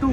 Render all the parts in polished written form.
2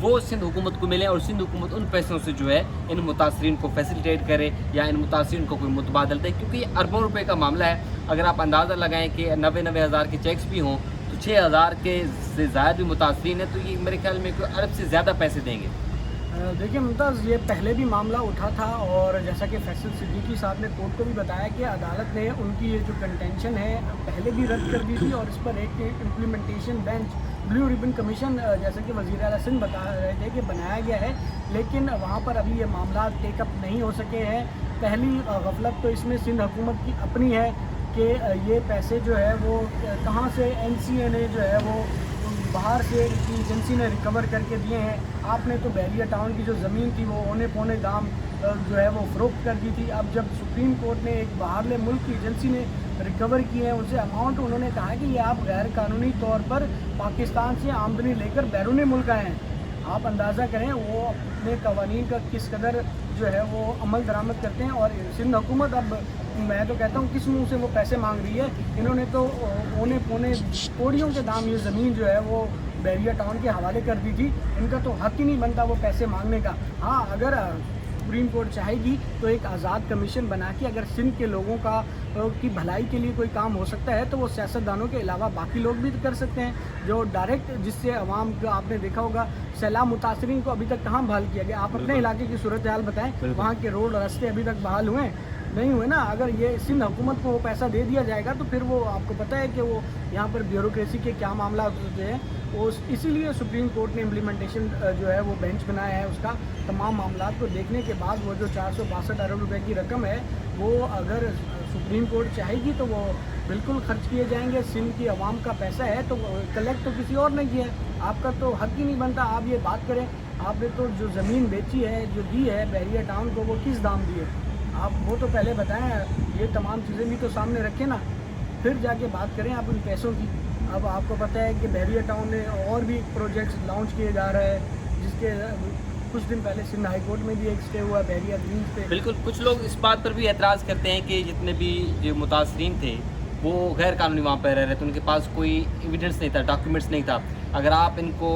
وہ سندھ حکومت کو ملیں اور سندھ حکومت ان پیسوں سے جو ہے ان متاثرین کو فیسیلیٹیٹ کرے یا ان متاثرین کو کوئی متبادل دے، کیونکہ یہ اربوں روپے کا معاملہ ہے۔ اگر آپ اندازہ لگائیں کہ 90 ہزار کے چیکس بھی ہوں تو 6,000 کے سے زائد بھی متاثرین ہیں، تو یہ میرے خیال میں کوئی ارب سے زیادہ پیسے دیں گے۔ دیکھیے ممتاز، یہ پہلے بھی معاملہ اٹھا تھا اور جیسا کہ فیصل صدیقی صاحب نے کورٹ کو بھی بتایا کہ عدالت نے ان کی یہ جو کنٹینشن ہے پہلے بھی رد کر دی تھی، اور اس پر ایک implementation bench blue ribbon commission جیسا کہ وزیر اعلیٰ سندھ بتا رہے تھے کہ بنایا گیا ہے، لیکن وہاں پر ابھی یہ معاملات ٹیک اپ نہیں ہو سکے ہیں۔ پہلی غفلت تو اس میں سندھ حکومت کی اپنی ہے کہ یہ پیسے جو ہے وہ کہاں سے NCA جو ہے وہ باہر سے کی ایجنسی نے ریکور کر کے دیے ہیں۔ آپ نے تو بحریہ ٹاؤن کی جو زمین تھی وہ اونے پونے دام جو ہے وہ فروخت کر دی تھی۔ اب جب سپریم کورٹ نے ایک باہرلے ملک کی ایجنسی نے ریکور کیے ہیں ان سے اماؤنٹ، انہوں نے کہا کہ یہ آپ غیر قانونی طور پر پاکستان سے آمدنی لے کر بیرون ملک آئے ہیں۔ آپ اندازہ کریں وہ اپنے قوانین کا کس قدر جو ہے وہ عمل درآمد کرتے ہیں، اور سندھ حکومت اب میں تو کہتا ہوں کس منہ سے وہ پیسے مانگ رہی ہے۔ انہوں نے تو اونے پونے کوڑیوں کے دام یہ زمین جو ہے وہ بحریہ ٹاؤن کے حوالے کر دی تھی، ان کا تو حق ہی نہیں بنتا وہ پیسے مانگنے کا۔ ہاں، اگر سپریم کورٹ چاہے گی تو ایک آزاد کمیشن بنا کے اگر سندھ کے لوگوں کی بھلائی کے لیے کوئی کام ہو سکتا ہے تو وہ سیاستدانوں کے علاوہ باقی لوگ بھی کر سکتے ہیں، جو ڈائریکٹ جس سے عوام کا آپ نے دیکھا ہوگا سیلاب متاثرین کو ابھی تک کہاں بحال کیا گیا۔ آپ اپنے علاقے کی صورتحال بتائیں، وہاں کے روڈ راستے ابھی تک بحال ہوئے ہیں؟ نہیں ہوئے نا۔ اگر یہ سندھ حکومت کو وہ پیسہ دے دیا جائے گا تو پھر وہ آپ کو پتہ ہے کہ وہ یہاں پر بیوروکریسی کے کیا معاملات ہوتے ہیں، اسی لیے سپریم کورٹ نے امپلیمنٹیشن جو ہے وہ بینچ بنایا ہے۔ اس کا تمام معاملات کو دیکھنے کے بعد وہ جو 462 ارب روپے کی رقم ہے وہ اگر سپریم کورٹ چاہے گی تو وہ بالکل خرچ کیے جائیں گے۔ سندھ کی عوام کا پیسہ ہے تو کلیکٹ تو کسی اور نے کیا ہے، آپ کا تو حق ہی نہیں بنتا آپ یہ بات کریں۔ آپ نے تو جو زمین بیچی ہے، جو دی ہے بحریہ ٹاؤن کو، وہ کس دام دی ہے آپ وہ تو پہلے بتائیں۔ یہ تمام چیزیں بھی تو سامنے رکھیں نا، پھر جا کے بات کریں آپ ان پیسوں کی۔ اب آپ کو پتہ ہے کہ بحریہ ٹاؤن نے اور بھی پروجیکٹس لانچ کیے جا رہے ہیں، جس کے کچھ دن پہلے سندھ ہائی کورٹ میں بھی ایک اسٹے ہوا بحریہ گرینز پہ۔ بالکل، کچھ لوگ اس بات پر بھی اعتراض کرتے ہیں کہ جتنے بھی جو متاثرین تھے وہ غیر قانونی وہاں پہ رہ رہے تھے، ان کے پاس کوئی ایویڈنس نہیں تھا، ڈاکیومنٹس نہیں تھا۔ اگر آپ ان کو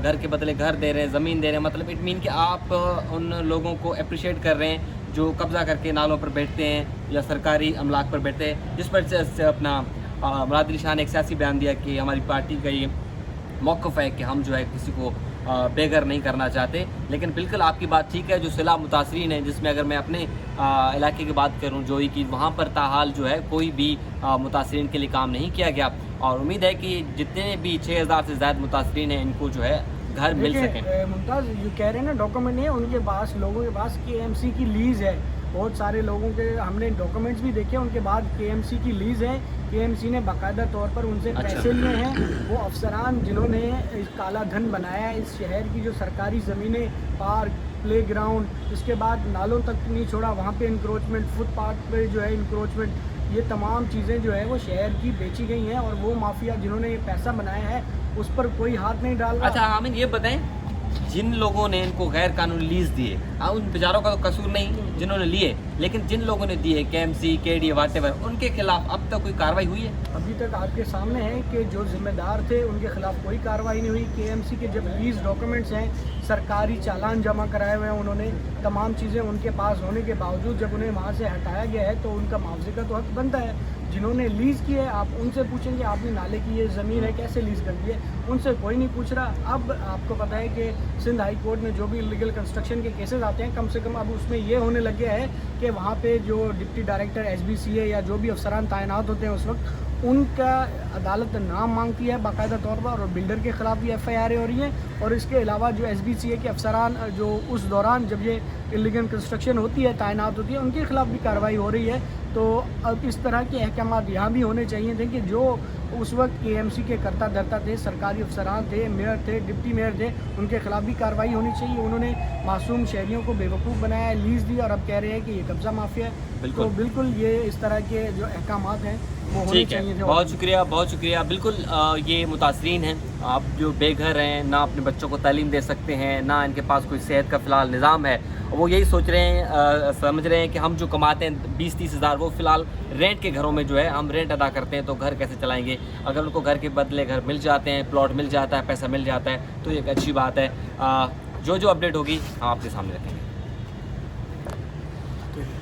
گھر کے بدلے گھر دے رہے ہیں، زمین دے رہے ہیں، مطلب اٹ مین کہ آپ ان لوگوں کو اپریشیٹ کر رہے ہیں جو قبضہ کر کے نالوں پر بیٹھتے ہیں یا سرکاری املاک پر بیٹھتے ہیں، جس پر اپنا مراد علی شاہ نے ایک سیاسی بیان دیا کہ ہماری پارٹی کا یہ موقف ہے کہ ہم جو ہے کسی کو بے گھر نہیں کرنا چاہتے۔ لیکن بالکل آپ کی بات ٹھیک ہے، جو سیلاب متاثرین ہیں، جس میں اگر میں اپنے علاقے کی بات کروں جوئی کی، وہاں پر تاحال جو ہے کوئی بھی متاثرین کے لیے کام نہیں کیا گیا، اور امید ہے کہ جتنے بھی 6,000 سے زائد متاثرین ہیں ان کو جو ہے گھر مل سکیں۔ ممتاز یہ کہہ رہے ہیں نا ڈاکومنٹ نہیں ہے ان کے پاس، لوگوں کے پاس KMC کی لیز ہے، بہت سارے لوگوں کے ہم نے ڈاکومنٹس بھی دیکھے، ان کے بعد KMC کی لیز ہے، KMC نے باقاعدہ طور پر ان سے پیسے لیے ہیں۔ وہ افسران جنہوں نے کالا دھن بنایا ہے، اس شہر کی جو سرکاری زمینیں، پارک، پلے گراؤنڈ، اس کے بعد نالوں تک نہیں چھوڑا، وہاں پہ انکروچمنٹ، فٹ پاتھ پہ جو ہے انکروچمنٹ، یہ تمام چیزیں جو ہے وہ شہر کی بیچی گئی ہیں، اور وہ مافیا جنہوں نے یہ پیسہ بنایا ہے اس پر کوئی ہاتھ نہیں ڈال رہا۔ اچھا آمین، یہ بتائیں جن لوگوں نے ان کو غیر قانونی لیز دیے، ان بیچاروں کا تو قصور نہیں جنہوں نے لیے، لیکن جن لوگوں نے دیے KMC KD واٹ ایور، ان کے خلاف اب تک کوئی کارروائی ہوئی ہے؟ ابھی تک آپ کے سامنے ہے کہ جو ذمہ دار تھے ان کے خلاف کوئی کارروائی نہیں ہوئی۔ KMC کے جب لیز ڈاکومنٹس ہیں، سرکاری چالان جمع کرائے ہوئے ہیں انہوں نے، تمام چیزیں ان کے پاس ہونے کے باوجود جب انہیں وہاں سے ہٹایا گیا ہے تو ان کا معاوضے کا تو حق بنتا ہے۔ جنہوں نے لیز کی ہے آپ ان سے پوچھیں گے آپ نے نالے کی یہ زمین ہے کیسے لیز کر دی ہے، ان سے کوئی نہیں پوچھ رہا۔ اب آپ کو پتہ ہے کہ سندھ ہائی کورٹ میں جو بھی لیگل کنسٹرکشن کے کیسز آتے ہیں، کم سے کم اب اس میں یہ ہونے لگ گیا ہے کہ وہاں پہ جو ڈپٹی ڈائریکٹر SBCA یا جو بھی افسران تعینات ہوتے ہیں اس وقت، ان کا عدالت نام مانگتی ہے باقاعدہ طور پر، اور بلڈر کے خلاف بھی FIR ہو رہی ہیں، اور اس کے علاوہ جو SBCA کے افسران جو اس دوران جب یہ انلیگل کنسٹرکشن ہوتی ہے تعینات ہوتی ہے ان کے خلاف بھی کارروائی ہو رہی ہے۔ تو اب اس طرح کے احکامات یہاں بھی ہونے چاہیے تھے کہ جو اس وقت KMC کے کرتا دھرتا تھے، سرکاری افسران تھے، میئر تھے، ڈپٹی میئر تھے، ان کے خلاف بھی کارروائی ہونی چاہیے۔ انہوں نے معصوم شہریوں کو بیوقوف بنایا ہے، لیز دی، اور اب کہہ رہے ہیں کہ یہ قبضہ مافیا ہے۔ تو بالکل یہ اس طرح کے جو احکامات ہیں وہ ہونے چاہیے تھے۔ بہت شکریہ، بہت شکریہ۔ بالکل یہ متاثرین ہیں، آپ جو بے گھر ہیں، نہ اپنے بچوں کو تعلیم دے سکتے ہیں، نہ ان کے پاس کوئی صحت کا فی الحال نظام ہے، وہ یہی سوچ رہے ہیں سمجھ رہے ہیں کہ ہم جو کماتے ہیں 20-30 ہزار وہ فی الحال رینٹ کے گھروں میں جو ہے ہم رینٹ ادا کرتے ہیں تو گھر کیسے چلائیں گے. اگر ان کو گھر کے بدلے گھر مل جاتے ہیں, پلاٹ مل جاتا ہے, پیسہ مل جاتا ہے تو یہ ایک اچھی بات ہے. جو اپڈیٹ ہوگی ہم آپ کے سامنے رکھیں گے.